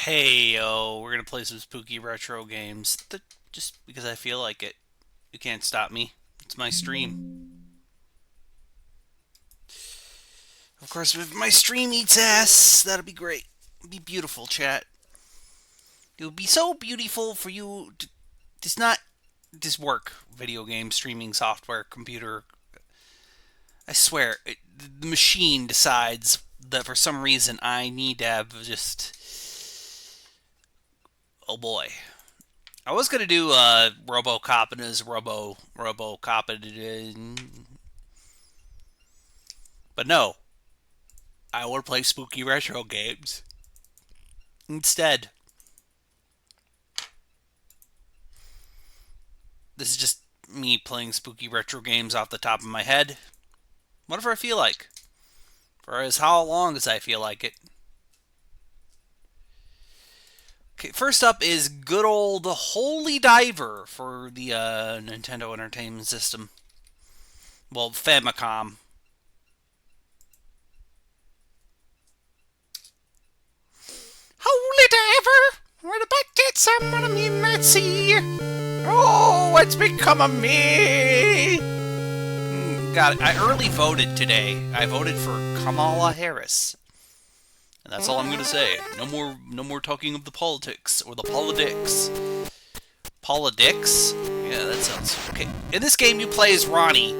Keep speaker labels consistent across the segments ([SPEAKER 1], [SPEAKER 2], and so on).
[SPEAKER 1] Hey, yo, we're gonna play some spooky retro games. Just because I feel like it. You can't stop me. It's my stream. Of course, if my stream eats ass, that'll be great. It'll be beautiful, chat. It would be so beautiful for you to just not just work. Video game, streaming software, computer. I swear, the machine decides that for some reason I need to have just. Oh boy. I was gonna do RoboCop and his RoboCop, but no, I want to play spooky retro games instead. This is just me playing spooky retro games off the top of my head, whatever I feel like, for as how long as I feel like it. Okay, first up is good old Holy Diver for the Nintendo Entertainment System. Well, Famicom. Holy Diver, where the butt get someone I mean not see. Oh, what's become of me? God, I early voted today. I voted for Kamala Harris. And that's all I'm gonna say. No more talking of the politics or the politics. Politics? Yeah, that sounds okay. In this game, you play as Ronnie,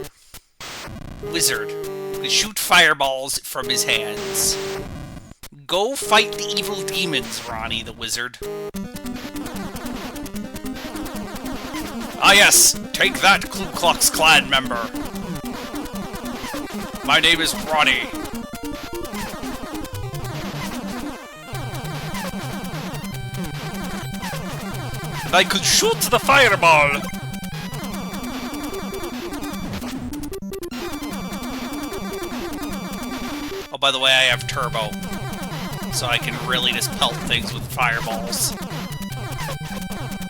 [SPEAKER 1] wizard, who can shoot fireballs from his hands. Go fight the evil demons, Ronnie the wizard. Ah yes, take that, Ku Klux Klan member. My name is Ronnie. And I could shoot the fireball. Oh, by the way, I have turbo, so I can really just pelt things with fireballs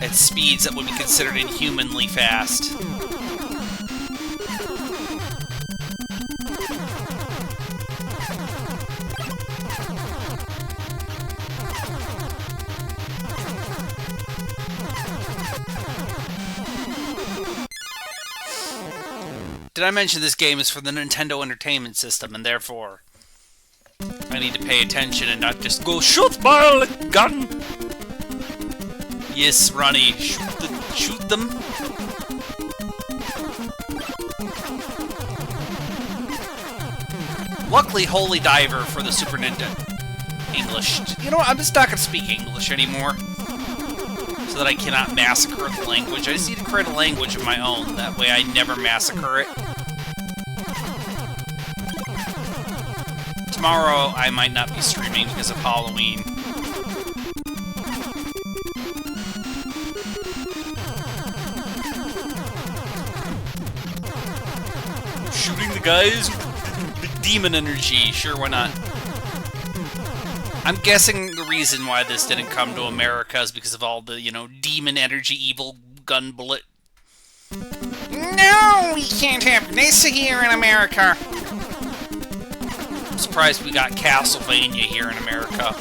[SPEAKER 1] at speeds that would be considered inhumanly fast. Did I mention this game is for the Nintendo Entertainment System, and therefore I need to pay attention and not just go shoot ball gun. Yes, Ronnie, shoot them. Luckily, Holy Diver for the Super Nintendo. English. You know what? I'm just not gonna speak English anymore, so that I cannot massacre the language. I just need to create a language of my own. That way, I never massacre it. Tomorrow, I might not be streaming because of Halloween. Shooting the guys with demon energy. Sure, why not? I'm guessing the reason why this didn't come to America is because of all the, demon energy evil gun bullet. No, we can't have this here in America. I'm surprised we got Castlevania here in America.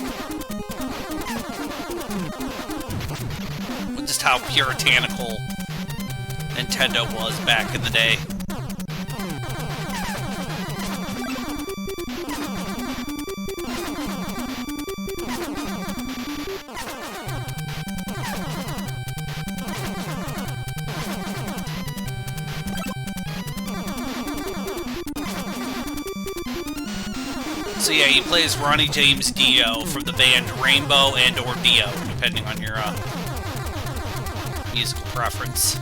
[SPEAKER 1] Just how puritanical Nintendo was back in the day. So yeah, he plays Ronnie James Dio from the band Rainbow and or Dio, depending on your musical preference.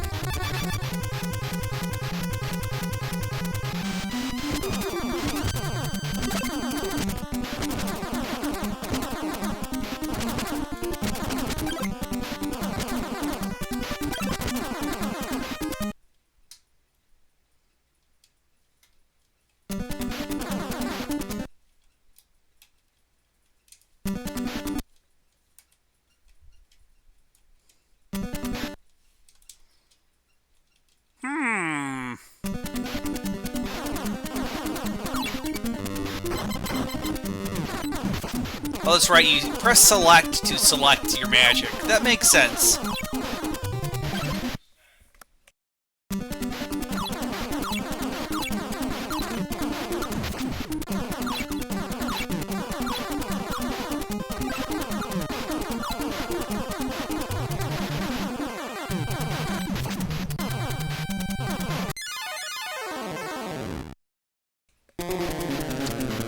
[SPEAKER 1] Oh, that's right, you press select to select your magic. That makes sense.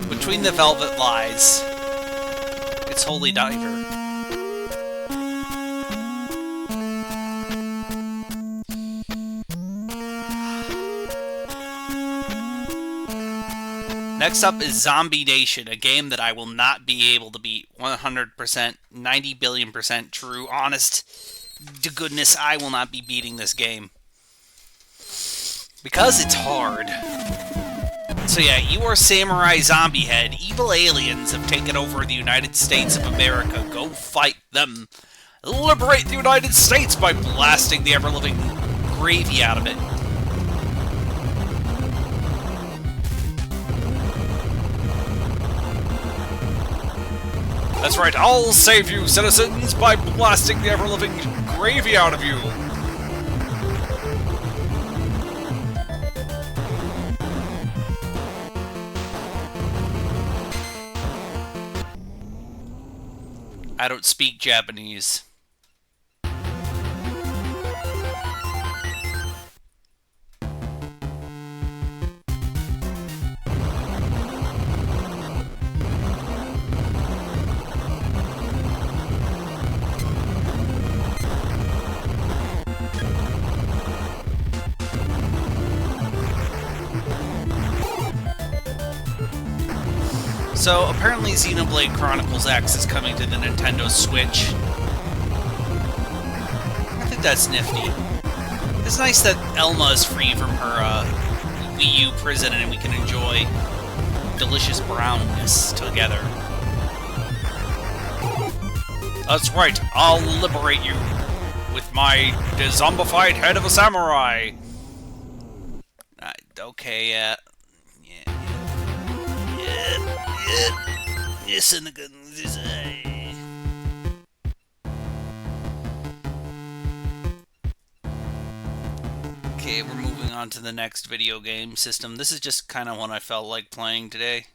[SPEAKER 1] Between the velvet lies, it's Holy Diver. Next up is Zombie Nation, a game that I will not be able to beat 100%, 90 billion% true, honest to goodness, I will not be beating this game. Because it's hard. So yeah, you are Samurai Zombie Head. Evil aliens have taken over the United States of America. Go fight them. Liberate the United States by blasting the ever-living gravy out of it. That's right, I'll save you, citizens, by blasting the ever-living gravy out of you. I don't speak Japanese. So, apparently Xenoblade Chronicles X is coming to the Nintendo Switch. I think that's nifty. It's nice that Elma is free from her Wii U prison and we can enjoy delicious brownness together. That's right, I'll liberate you with my zombified head of a samurai. Okay, yeah. Yes, and okay, we're moving on to the next video game system. This is just kind of one I felt like playing today.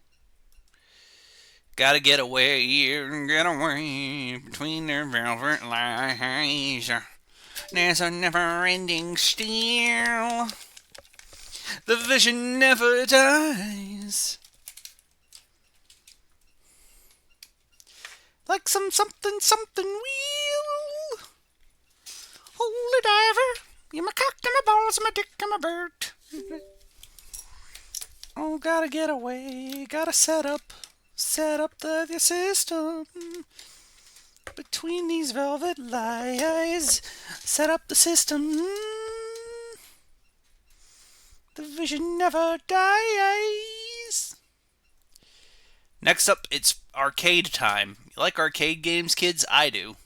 [SPEAKER 1] Gotta get away between their velvet lies. There's a never-ending steel. The vision never dies. Like something wheel. Holy diver, you're my cock and my balls and my dick and my bird. Oh, gotta get away, gotta set up the system. Between these velvet lies, set up the system. The vision never dies. Next up, it's arcade time. You like arcade games, kids? I do.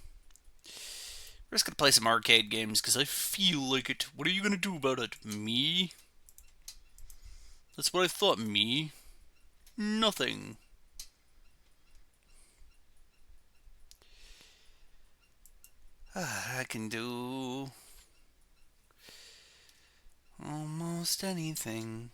[SPEAKER 1] We're just gonna play some arcade games because I feel like it. What are you gonna do about it? Me? That's what I thought, me. Nothing. I can do almost anything.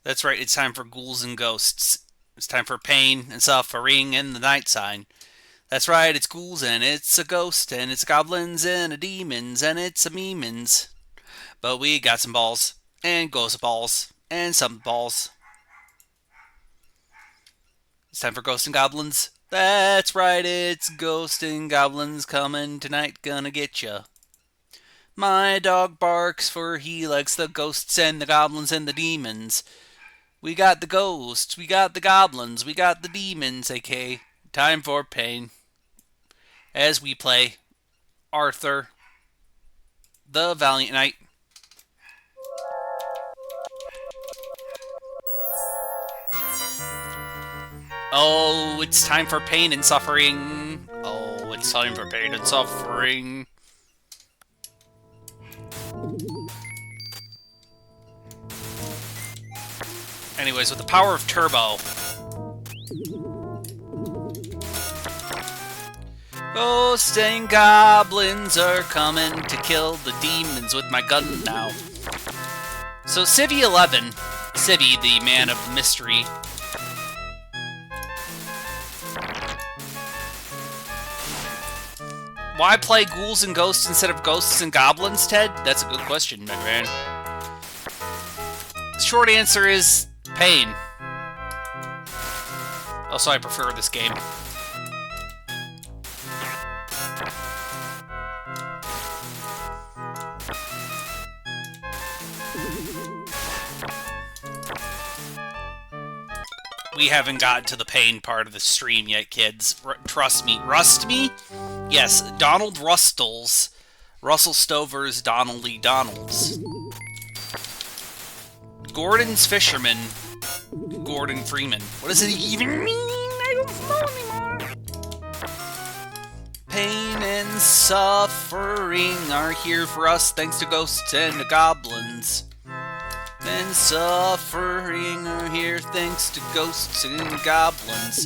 [SPEAKER 1] That's right, it's time for ghouls and ghosts. It's time for pain and suffering and the night sign. That's right, it's ghouls and it's a ghost and it's goblins and a demons and it's a memons. But we got some balls and ghost balls and some balls. It's time for ghosts and goblins. That's right, it's ghosts and goblins coming tonight, gonna get ya. My dog barks for he likes the ghosts and the goblins and the demons. We got the ghosts, we got the goblins, we got the demons, aka time for pain. As we play Arthur, the Valiant Knight. Oh, it's time for pain and suffering. Oh, it's time for pain and suffering. Anyways, with the power of Turbo... Ghosts and goblins are coming to kill the demons with my gun now. So Civvy 11, Civvy, the man of mystery. Why play ghouls and ghosts instead of ghosts and goblins, Ted? That's a good question, my man. The short answer is pain. Also, I prefer this game. We haven't gotten to the pain part of the stream yet, kids. Trust me. Rust me? Yes, Donald Rustles. Russell Stover's Donald Lee Donalds. Gordon's Fisherman. Gordon Freeman. What does it even mean? I don't know anymore. Pain and suffering are here for us thanks to ghosts and goblins. And suffering are here thanks to ghosts and goblins,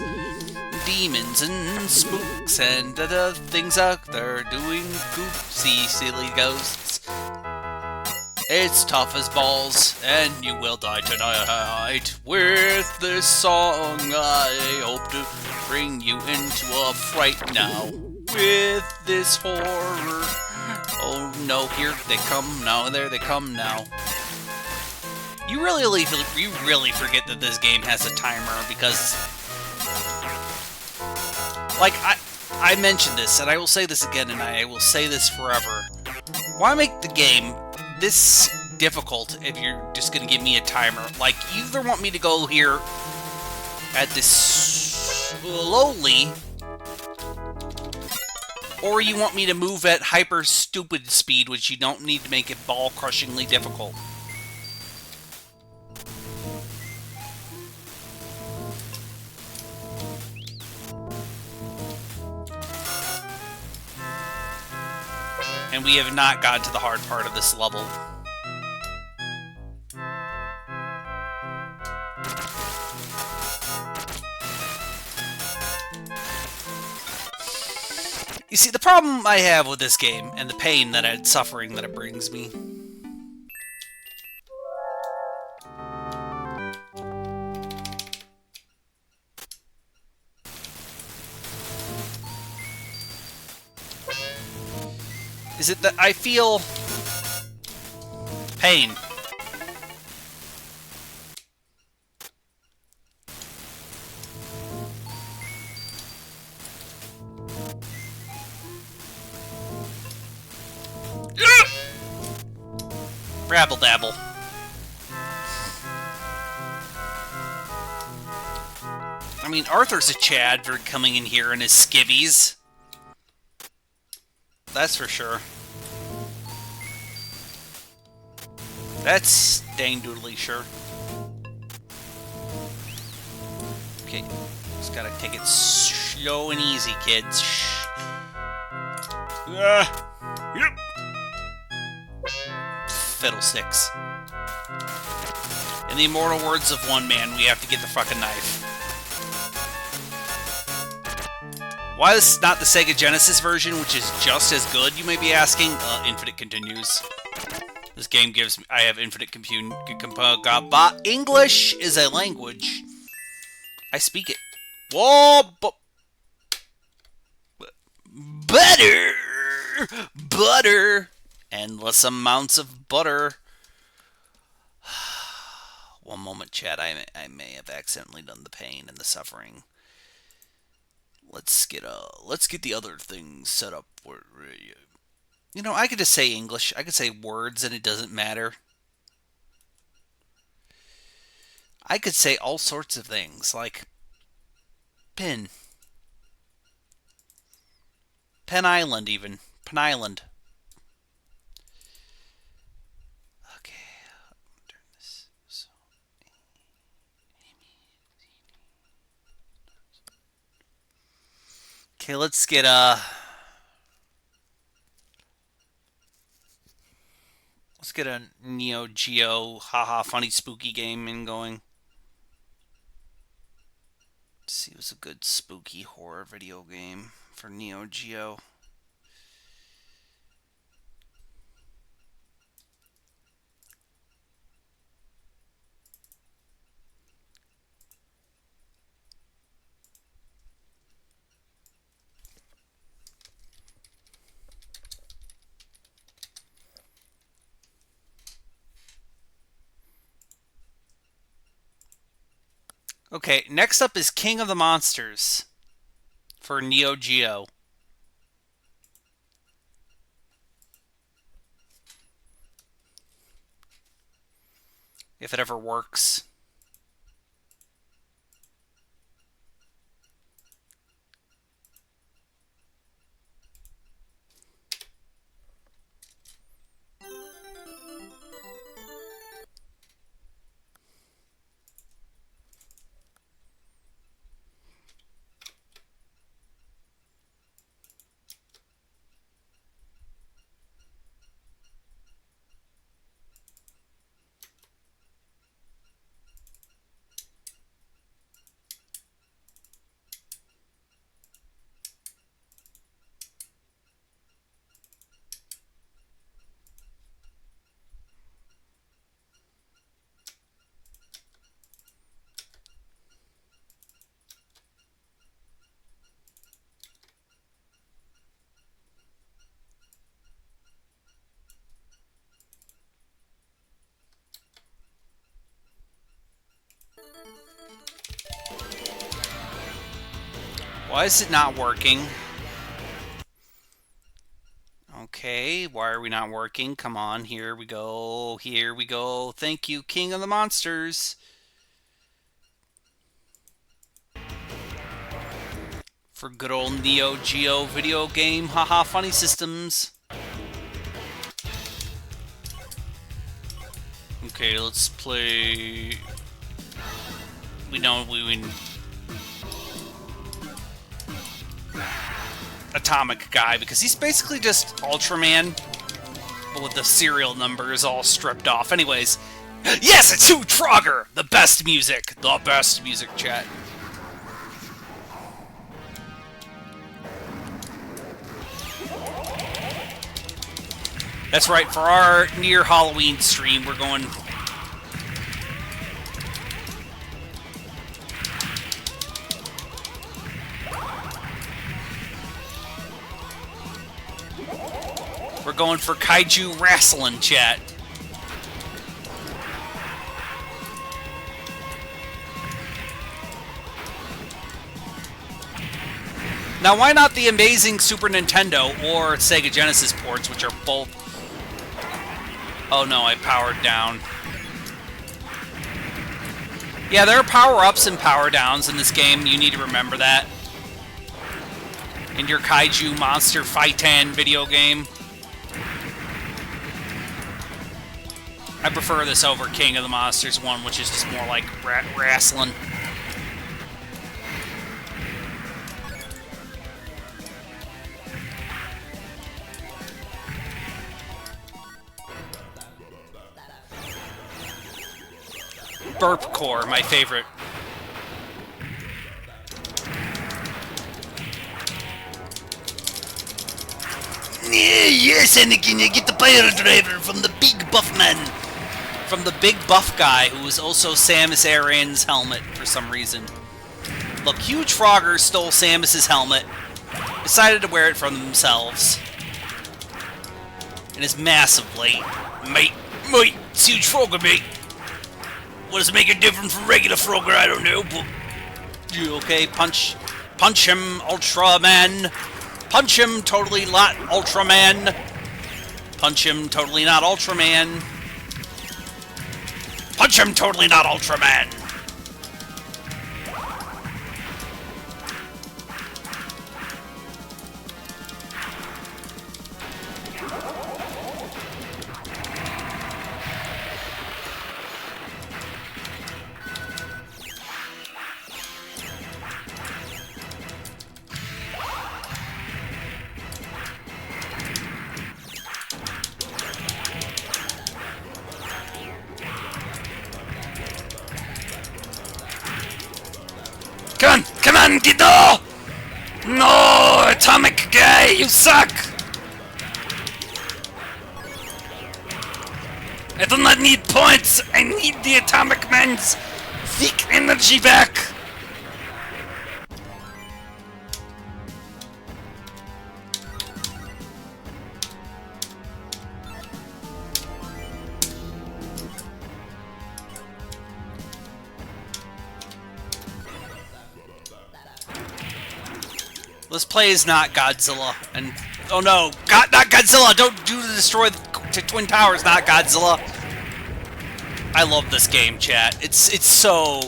[SPEAKER 1] demons and spooks and other things out there doing goofy, silly ghosts. It's tough as balls, and you will die tonight. With this song, I hope to bring you into a fright now. With this horror, oh no, here they come now, there they come now. You really forget that this game has a timer because, like, I mentioned this, and I will say this again, and I will say this forever. Why make the game this difficult if you're just gonna give me a timer? Like, you either want me to go here at this slowly, or you want me to move at hyper stupid speed, which you don't need to make it ball-crushingly difficult. And we have not gotten to the hard part of this level. You see, the problem I have with this game, and the pain that it's suffering that it brings me, is it that I feel pain. Rabble dabble. I mean, Arthur's a Chad for coming in here in his skivvies. That's for sure. That's dang doodly sure. Okay, just gotta take it slow and easy, kids. Yep. Fiddlesticks. In the immortal words of one man, we have to get the fucking knife. Why is this not the Sega Genesis version, which is just as good, you may be asking? Infinite continues. This game gives me... I have infinite compute... English is a language. I speak it. Whoa! Butter! Butter! Endless amounts of butter. One moment, chat. I may have accidentally done the pain and the suffering. Let's get the other things set up. You know, I could just say English. I could say words and it doesn't matter. I could say all sorts of things, like Pin. Pen Island, even. Pen Island. Okay. Turn this. So, Okay, let's get a Neo Geo haha funny spooky game in going. Let's see what's a good spooky horror video game for Neo Geo. Okay, next up is King of the Monsters for Neo Geo. If it ever works. Why is it not working? Okay, why are we not working? Come on, here we go. Here we go. Thank you, King of the Monsters. For good old Neo Geo video game, haha funny systems. Okay, let's play... We Atomic Guy, because he's basically just Ultraman, but with the serial numbers all stripped off. Anyways, yes, it's Huge Frogger! The best music, chat. That's right, for our near Halloween stream, we're going... We're going for Kaiju Wrestling, chat. Now, why not the amazing Super Nintendo or Sega Genesis ports, which are both... Oh no, I powered down. Yeah, there are power-ups and power-downs in this game. You need to remember that. In your Kaiju Monster Fightan video game. I prefer this over King of the Monsters 1, which is just more like wrestling. Burp Core, my favorite. Yes, Anakin, you get the Pyro Driver from the big buff man. From the big buff guy, who was also Samus Aran's helmet for some reason. Look, Huge Frogger stole Samus's helmet, decided to wear it from themselves, and is massively, mate, it's Huge Frogger, mate. What does it make it different from regular Frogger? I don't know, but... You okay? Punch him, Ultraman. Punch him, totally not Ultraman. Punch him, totally not Ultraman. Punch him, totally not Ultraman. Come on, Guido! No, atomic guy, you suck! I do not need points, I need the atomic man's thick energy back! This play is not Godzilla, and oh no, not Godzilla! Don't do to destroy the Twin Towers, not Godzilla. I love this game, chat. It's so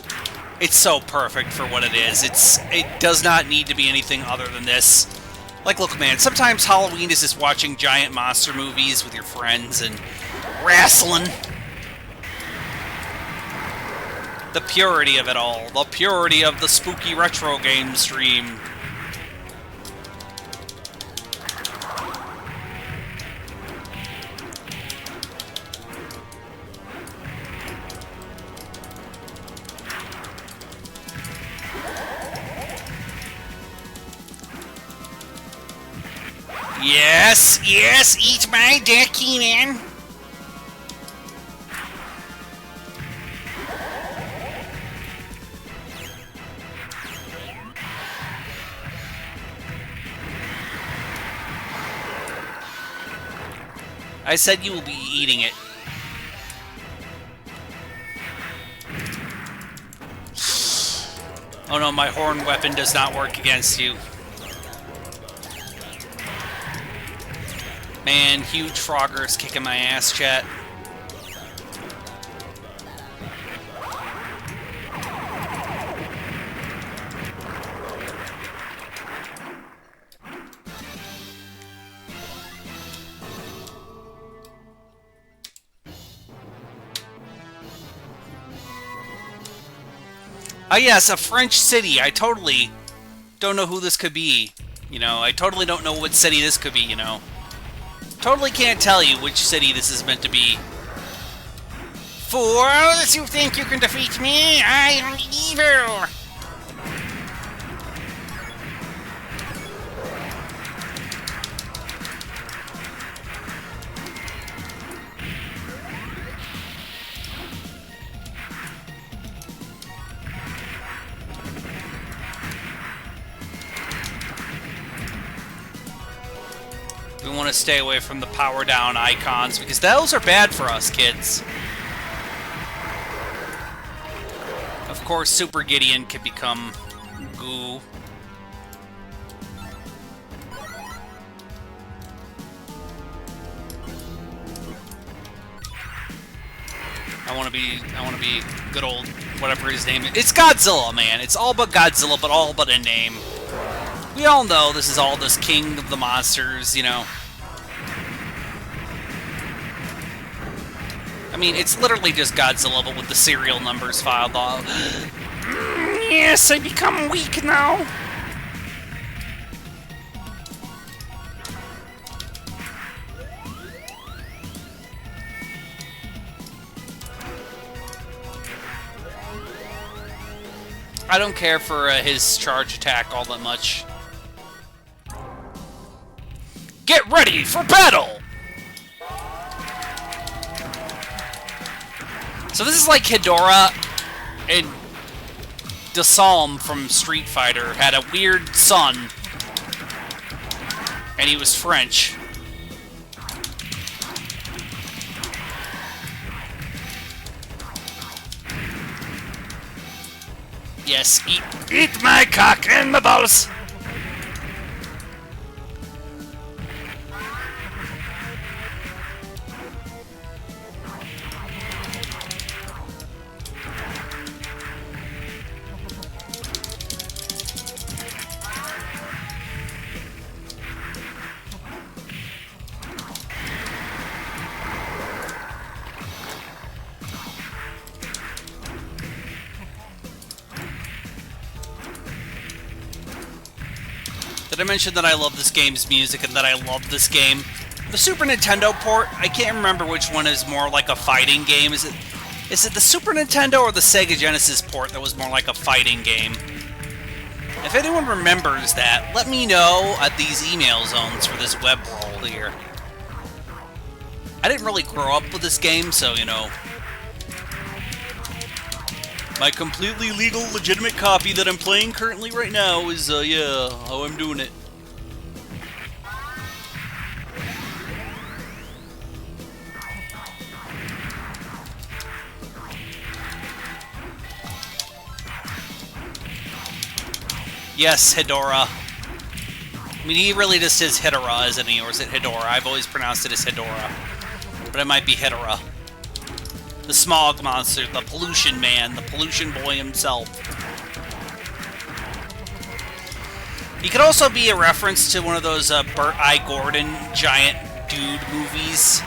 [SPEAKER 1] perfect for what it is. It does not need to be anything other than this. Like, look, man, sometimes Halloween is just watching giant monster movies with your friends and wrestling. The purity of it all, the purity of the spooky retro game stream. Yes, eat my dick, man. I said you will be eating it. Oh no, my horn weapon does not work against you. Man, huge Frogger's kicking my ass, chat. Ah, yes, a French city. I totally don't know who this could be. You know, I totally don't know what city this could be, you know. Totally can't tell you which city this is meant to be. Fools, you think you can defeat me? I am evil! We want to stay away from the power down icons because those are bad for us, kids. Of course, Super Gideon can become goo. I want to be good old whatever his name is. It's Godzilla, man. It's all but Godzilla, but all but a name. We all know this is all this king of the monsters, you know. I mean, it's literally just Godzilla, but with the serial numbers filed off. Yes, I become weak now. I don't care for his charge attack all that much. Get ready for battle! So this is like Hedorah and Desalm from Street Fighter had a weird son, and he was French. Yes, eat my cock and my balls! Did I mention that I love this game's music and that I love this game? The Super Nintendo port, I can't remember which one is more like a fighting game. Is it the Super Nintendo or the Sega Genesis port that was more like a fighting game? If anyone remembers that, let me know at these email zones for this web roll here. I didn't really grow up with this game, so, you know. My completely legal, legitimate copy that I'm playing currently right now is, yeah, how I'm doing it. Yes, Hedora. I mean, he really just says Hedora, isn't he? Or is it Hedora? I've always pronounced it as Hedora. But it might be Hedora. The smog monster, the pollution man, the pollution boy himself. He could also be a reference to one of those Burt I. Gordon giant dude movies.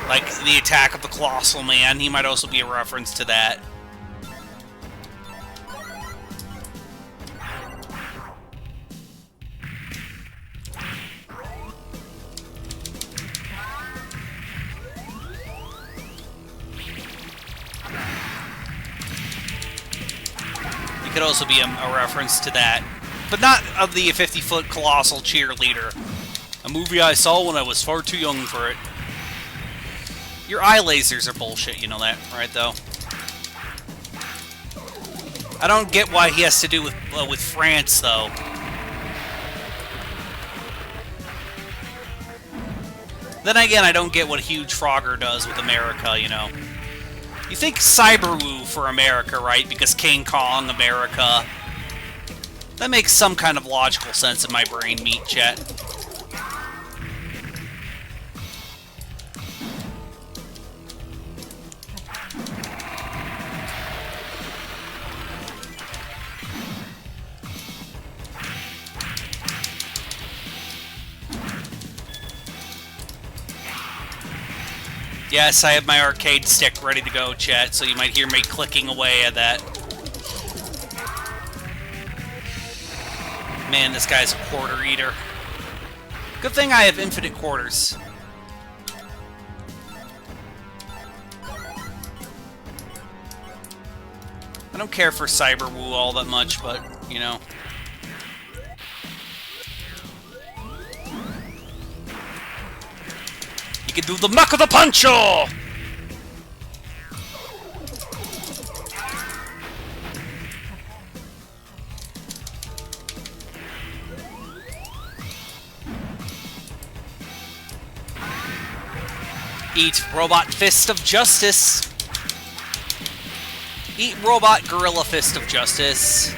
[SPEAKER 1] Like The Attack of the Colossal Man. He might also be a reference to that. It could also be a reference to that. But not of the 50-foot colossal cheerleader. A movie I saw when I was far too young for it. Your eye lasers are bullshit, you know that, right, though? I don't get why he has to do with France, though. Then again, I don't get what Huge Frogger does with America, you know. You think Cyberwoo for America, right? Because King Kong, America. That makes some kind of logical sense in my brain, meat chat. Yes, I have my arcade stick ready to go, chat, so you might hear me clicking away at that. Man, this guy's a quarter eater. Good thing I have infinite quarters. I don't care for Cyberwoo all that much, but, you know. You can do the muck of the puncho! Eat Robot Fist of Justice. Eat Robot Gorilla Fist of Justice.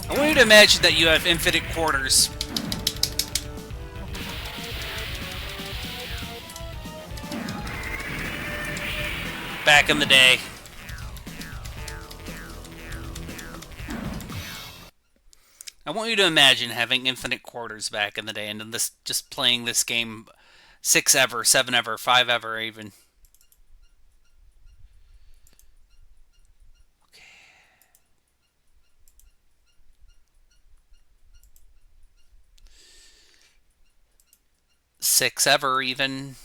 [SPEAKER 1] I want you to imagine that you have infinite quarters. Back in the day. I want you to imagine having infinite quarters back in the day, and then this just playing this game 6 ever, 7 ever, 5 ever even. Okay. 6 ever even.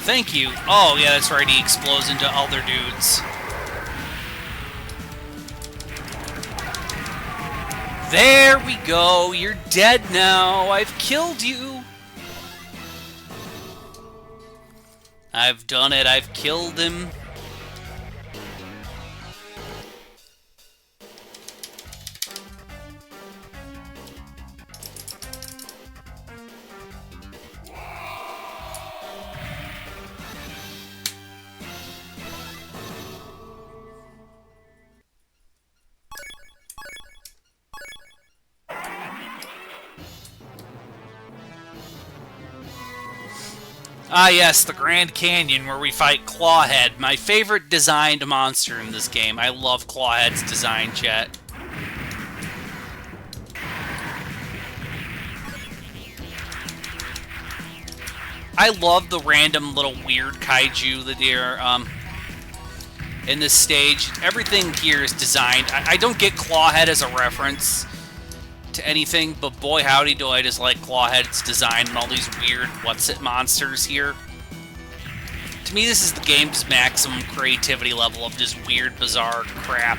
[SPEAKER 1] Thank you. Oh, yeah, that's right. He explodes into other dudes. There we go. You're dead now. I've killed you. I've done it. I've killed him. Ah yes, the Grand Canyon where we fight Clawhead, my favorite designed monster in this game. I love Clawhead's design, chat. I love the random little weird kaiju that are in this stage. Everything here is designed. I don't get Clawhead as a reference to anything, but boy howdy do I just like Clawhead's design and all these weird what's-it monsters here. To me, this is the game's maximum creativity level of just weird, bizarre crap.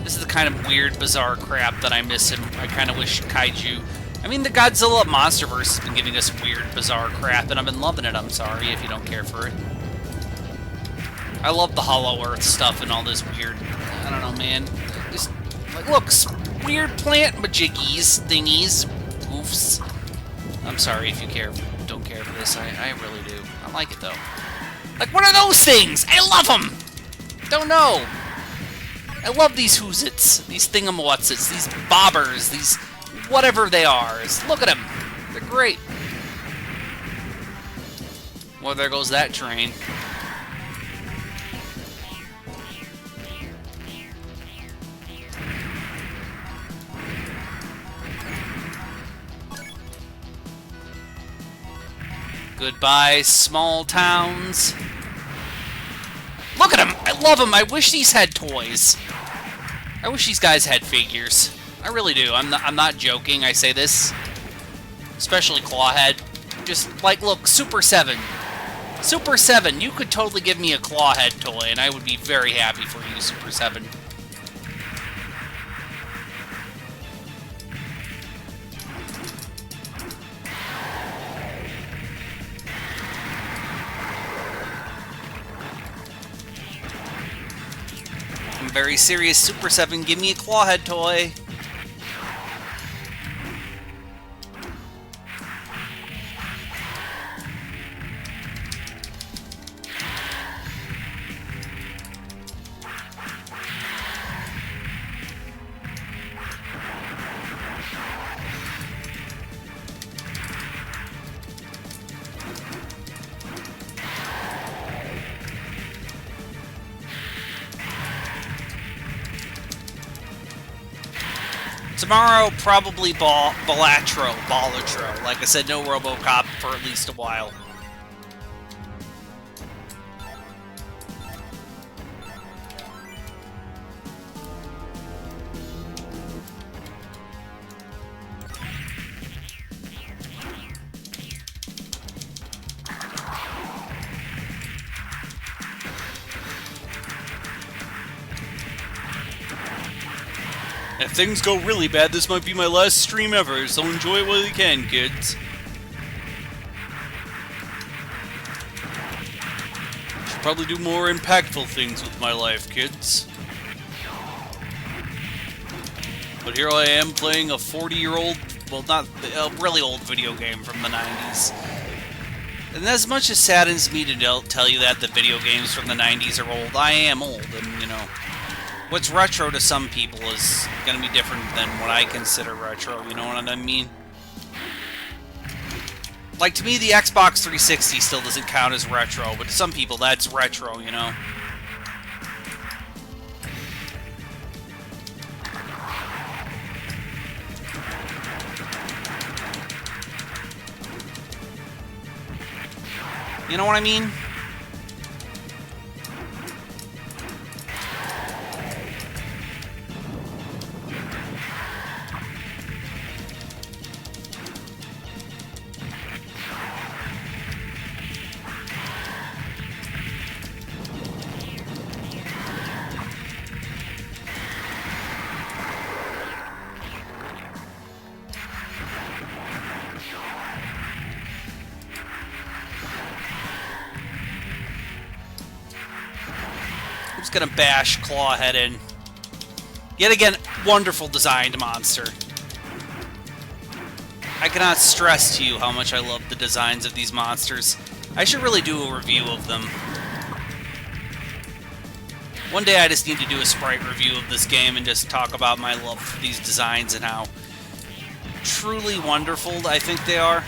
[SPEAKER 1] This is the kind of weird, bizarre crap that I miss him. I kind of wish Kaiju... I mean, the Godzilla Monsterverse has been giving us weird, bizarre crap, and I've been loving it. I'm sorry if you don't care for it. I love the Hollow Earth stuff and all this weird... I don't know, man. Just, like, look, weird plant majiggies, thingies, oofs. I'm sorry if you don't care for this. I really do. I like it, though. Like, what are those things? I love them! Don't know. I love these whoozits, these thingamawhatsits, these bobbers, these whatever they are. Look at them. They're great. Well, there goes that train. Goodbye, small towns. Look at them! I love them! I wish these had toys. I wish these guys had figures. I really do. I'm not joking. I say this. Especially Clawhead. Just, like, look, Super 7. Super 7, you could totally give me a Clawhead toy, and I would be very happy for you, Super 7. I'm very serious, Super 7, give me a Clawhead toy. Tomorrow, probably Ballatro. Like I said, no RoboCop for at least a while. If things go really bad, this might be my last stream ever, so enjoy it while you can, kids. Should probably do more impactful things with my life, kids. But here I am playing a 40-year-old, well, not a really old video game from the 90s. And as much as saddens me to tell you that the video games from the 90s are old, I am old, and, you know... What's retro to some people is going to be different than what I consider retro, you know what I mean? Like, to me, the Xbox 360 still doesn't count as retro, but to some people, that's retro, you know? You know what I mean? Gonna bash Clawhead in. Yet again, wonderful designed monster. I cannot stress to you how much I love the designs of these monsters. I should really do a review of them. One day I just need to do a sprite review of this game and just talk about my love for these designs and how truly wonderful I think they are.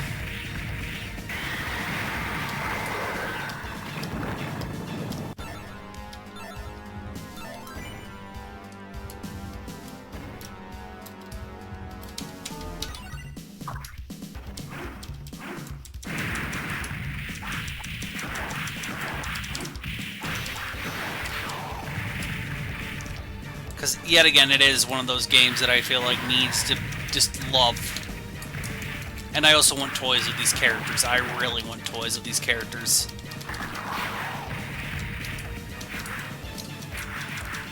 [SPEAKER 1] Because, yet again, it is one of those games that I feel like needs to just love. And I also want toys of these characters. I really want toys of these characters.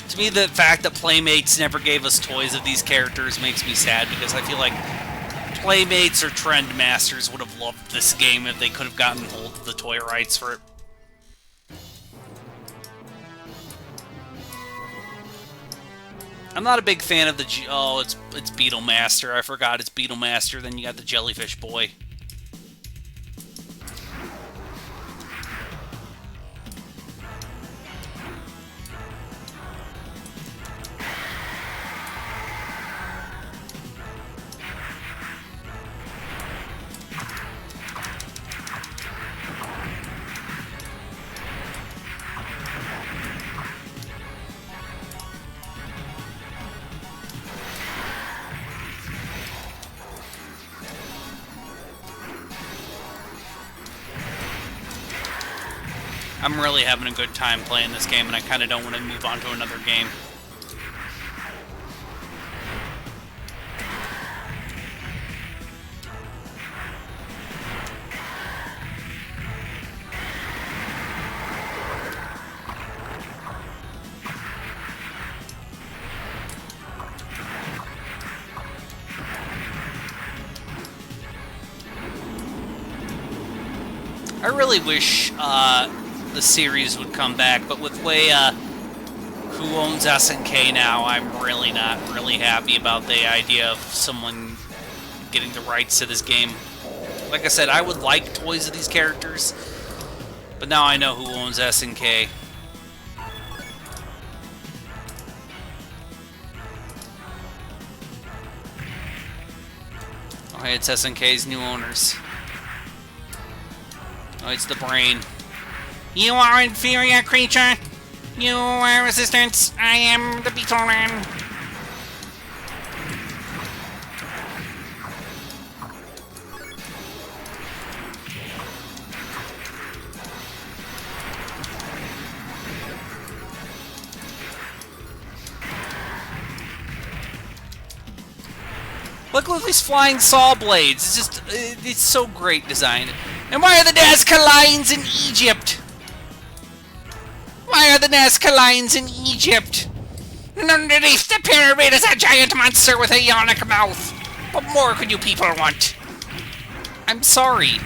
[SPEAKER 1] To me, the fact that Playmates never gave us toys of these characters makes me sad, because I feel like Playmates or Trendmasters would have loved this game if they could have gotten hold of the toy rights for it. I'm not a big fan of the... Oh, it's Beetlemaster. I forgot it's Beetlemaster. Then you got the Jellyfish Boy. I'm really having a good time playing this game, and I kind of don't want to move on to another game. I really wish the series would come back, but with way who owns SNK now, I'm really not really happy about the idea of someone getting the rights to this game. Like I said, I would like toys of these characters, but now I know who owns SNK. Oh, hey, it's SNK's new owners. Oh, it's the brain. You are inferior creature. You are resistance. I am the Beetle Man. Look at these flying saw blades. It's just, it's so great design. And why are the Nazca lions in Egypt? Why are the Nazca lions in Egypt? And underneath the pyramid is a giant monster with a yonic mouth. What more could you people want? I'm sorry.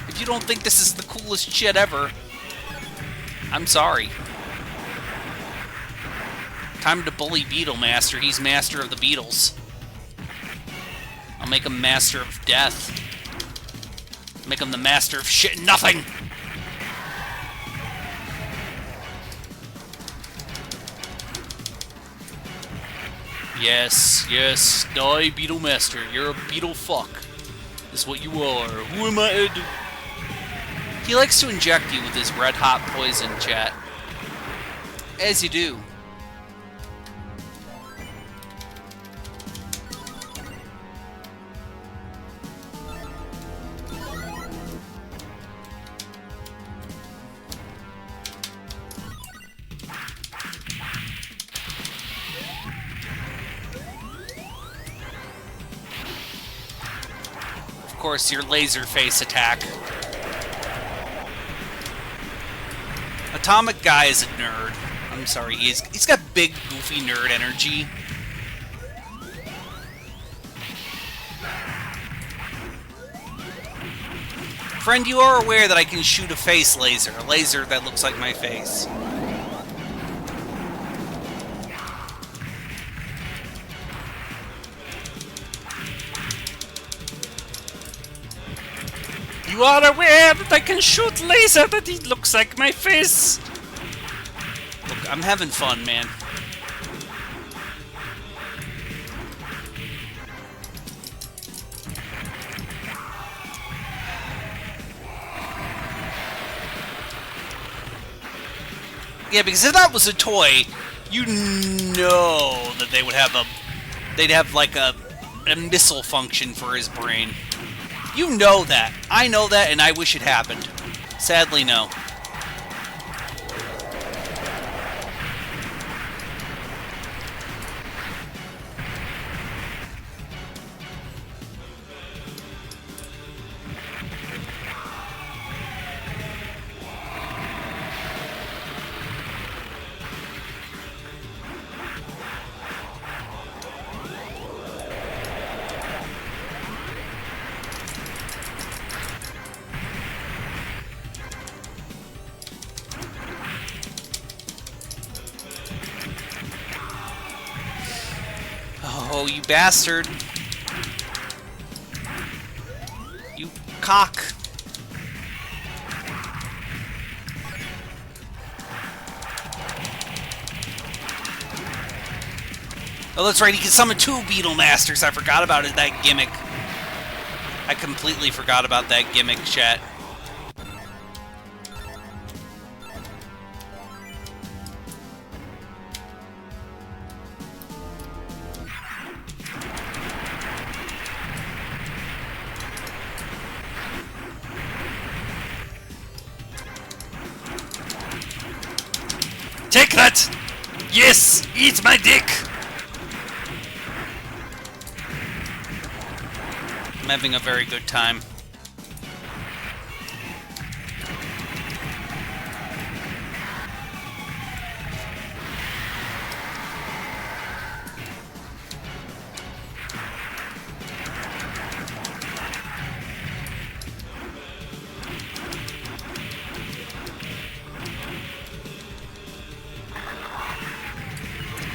[SPEAKER 1] If you don't think this is the coolest shit ever, I'm sorry. Time to bully Beetlemaster. He's master of the Beatles. I'll make him master of death. Make him the master of shit and nothing. Yes, yes, die, Beetlemaster. You're a beetle fuck. That's what you are. Who am I to do? He likes to inject you with his red-hot poison, chat. As you do. Of course, your laser face attack. Atomic Guy is a nerd. I'm sorry, he's got big, goofy nerd energy. Friend, you are aware that I can shoot a face laser. A laser that looks like my face. You are aware that I can shoot laser that it looks like my face? Look, I'm having fun, man. Yeah, because if that was a toy, you know that they would have they'd have like a missile function for his brain. You know that. I know that, and I wish it happened. Sadly, no. Oh, you bastard. You cock. Oh, that's right, he can summon 2 Beetle Masters. I forgot about it, that gimmick. I completely forgot about that gimmick, chat. Take that! Yes! Eat my dick! I'm having a very good time.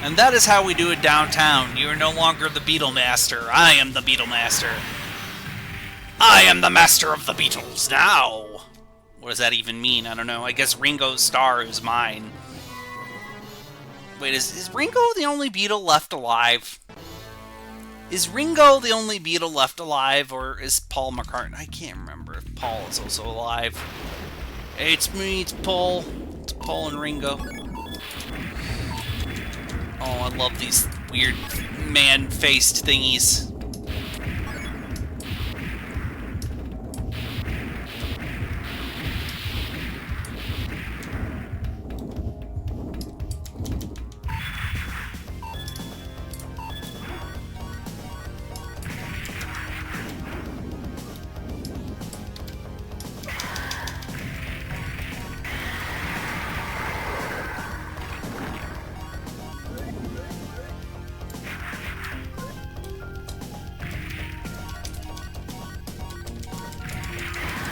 [SPEAKER 1] And that is how we do it downtown. You are no longer the Beetle Master. I am the Beetle Master. I am the master of the Beatles now. What does that even mean? I don't know. I guess Ringo's star is mine. Wait, is Ringo the only Beatle left alive? Is Ringo the only Beatle left alive, or is Paul McCartney? I can't remember if Paul is also alive. Hey, it's me, it's Paul. It's Paul and Ringo. Oh, I love these weird man-faced thingies.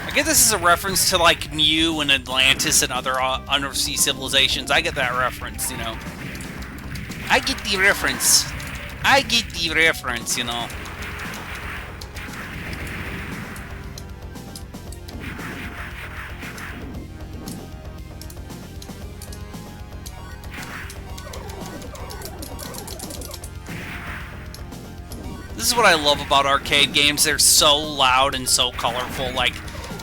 [SPEAKER 1] I get this is a reference to, like, Mew and Atlantis and other undersea civilizations. I get that reference, you know. I get the reference. I get the reference, you know. This is what I love about arcade games. They're so loud and so colorful. Like,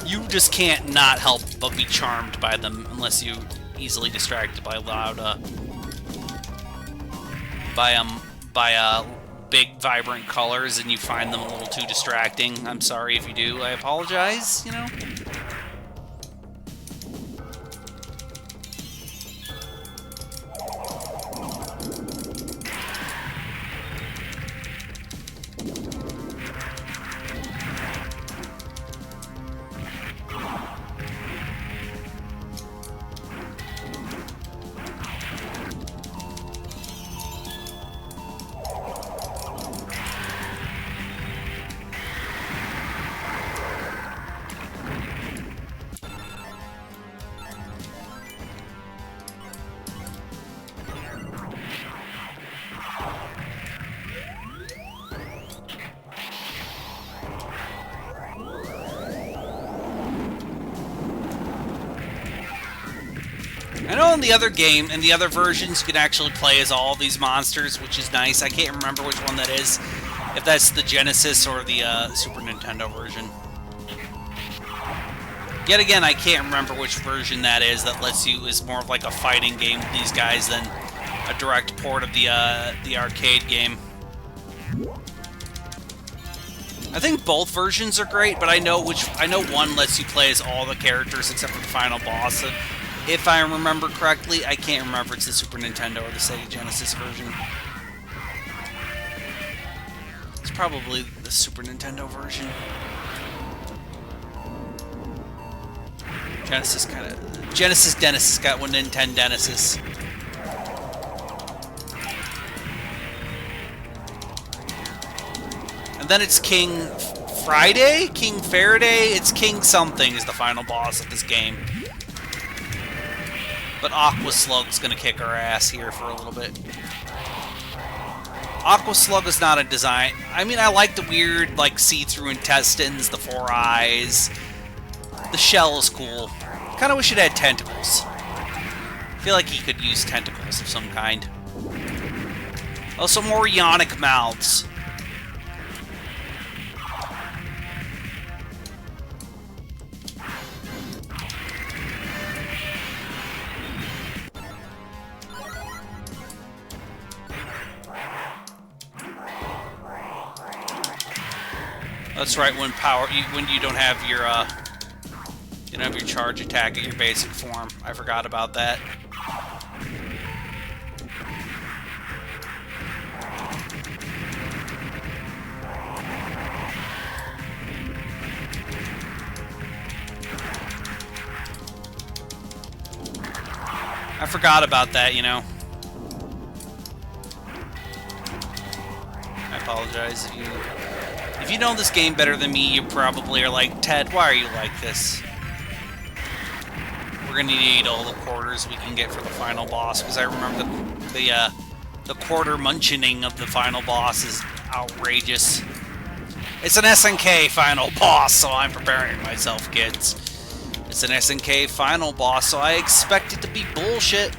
[SPEAKER 1] you just can't not help but be charmed by them unless you easily distracted by loud, by big vibrant colors and you find them a little too distracting. I'm sorry if you do. I apologize, you know. know in the other game, in the other versions, you can actually play as all these monsters, which is nice. I can't remember which one that is, if that's the Genesis or the Super Nintendo version. Yet again, I can't remember which version that lets you, is more of like a fighting game with these guys than a direct port of the arcade game. I think both versions are great, but I know one lets you play as all the characters except for the final boss. If I remember correctly, I can't remember if it's the Super Nintendo or the Sega Genesis version. It's probably the Super Nintendo version. Genesis Genesis got one Nintendo Genesis. And then it's King Faraday? It's King something is the final boss of this game. But Aqua Slug's gonna kick our ass here for a little bit. Aqua Slug is not a design. I mean, I like the weird, like, see-through intestines, the 4 eyes. The shell is cool. Kinda wish it had tentacles. I feel like he could use tentacles of some kind. Also, more ionic mouths. That's right. When you don't have your charge attack at your basic form. I forgot about that. I forgot about that, you know. I apologize if you know this game better than me. You probably are like, Ted, why are you like this? We're gonna need all the quarters we can get for the final boss, because I remember the quarter munching of the final boss is outrageous. It's an SNK final boss, so I'm preparing myself, kids. It's an SNK final boss, so I expect it to be bullshit.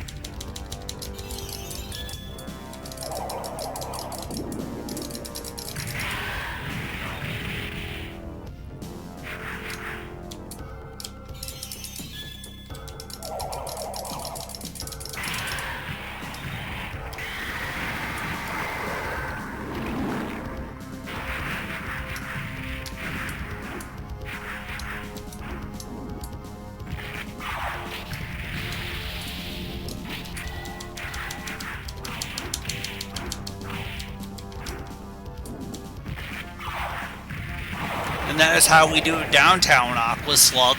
[SPEAKER 1] And that is how we do downtown, Aqua Slug.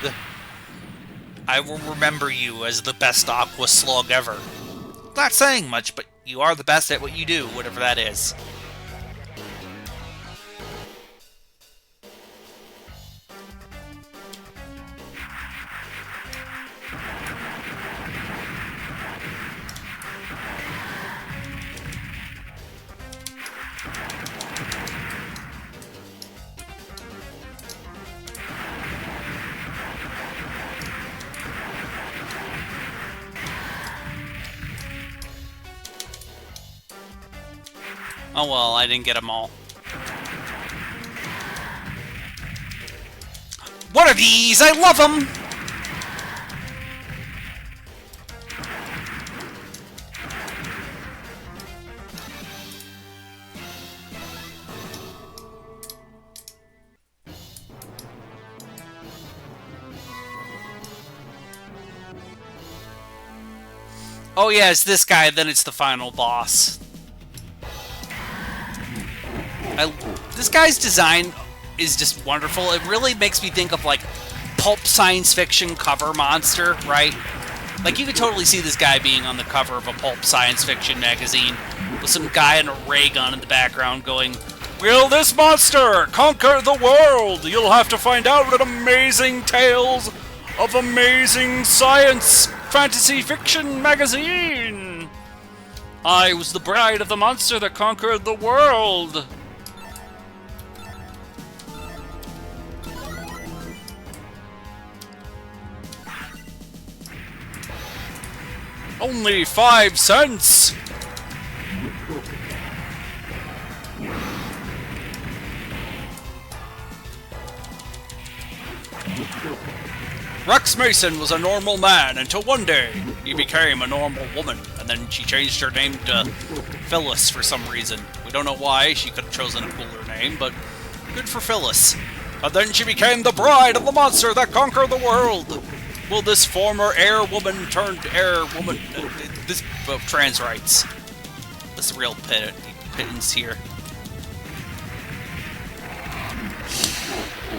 [SPEAKER 1] I will remember you as the best Aqua Slug ever. Not saying much, but you are the best at what you do, whatever that is. Oh well, I didn't get them all. What are these? I love them! Oh yeah, it's this guy, then it's the final boss. This guy's design is just wonderful. It really makes me think of, like, pulp science fiction cover monster, right? Like, you could totally see this guy being on the cover of a pulp science fiction magazine with some guy in a ray gun in the background going, "Will this monster conquer the world? You'll have to find out in amazing tales of amazing science fantasy fiction magazine. I was the bride of the monster that conquered the world." Only 5 cents! Rex Mason was a normal man until one day he became a normal woman, and then she changed her name to Phyllis for some reason. We don't know why. She could have chosen a cooler name, but good for Phyllis. But then she became the bride of the monster that conquered the world. Will this former air woman turned air woman... this trans rights. This real pittance here.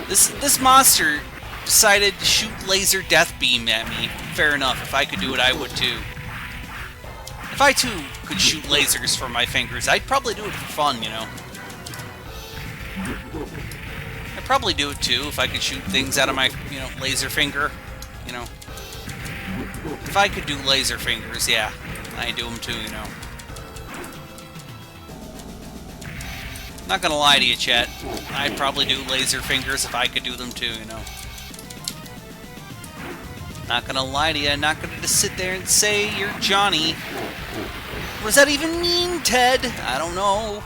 [SPEAKER 1] This monster decided to shoot laser death beam at me. Fair enough. If I could do it, I would too. If I too could shoot lasers from my fingers, I'd probably do it for fun, you know. I'd probably do it too if I could shoot things out of my, you know, laser finger. You know. If I could do laser fingers, yeah. I'd do them too, you know. Not gonna lie to you, chat. I'd probably do laser fingers if I could do them too, you know. Not gonna lie to you, not gonna just sit there and say you're Johnny. What does that even mean, Ted? I don't know.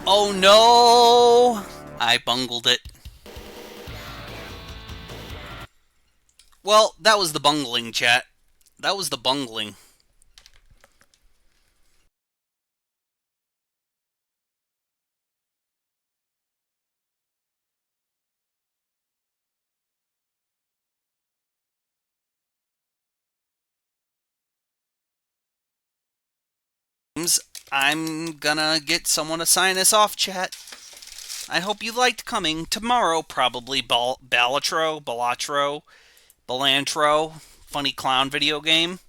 [SPEAKER 1] Oh no! I bungled it. Well, that was the bungling, chat. That was the bungling. I'm gonna get someone to sign us off, chat. I hope you liked coming. Tomorrow, probably Ballatro, Funny Clown video game.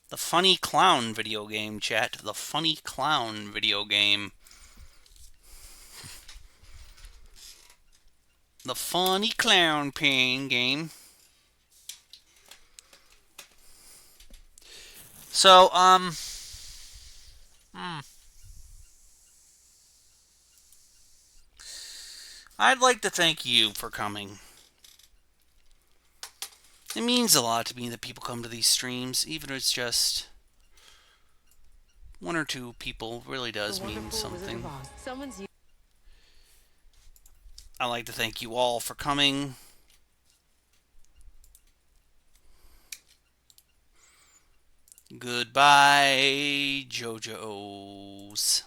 [SPEAKER 1] The Funny Clown video game, chat. The Funny Clown video game. The Funny Clown pain game. So, I'd like to thank you for coming. It means a lot to me that people come to these streams, even if it's just one or two people. Really does mean something. I'd like to thank you all for coming. Goodbye, JoJo's.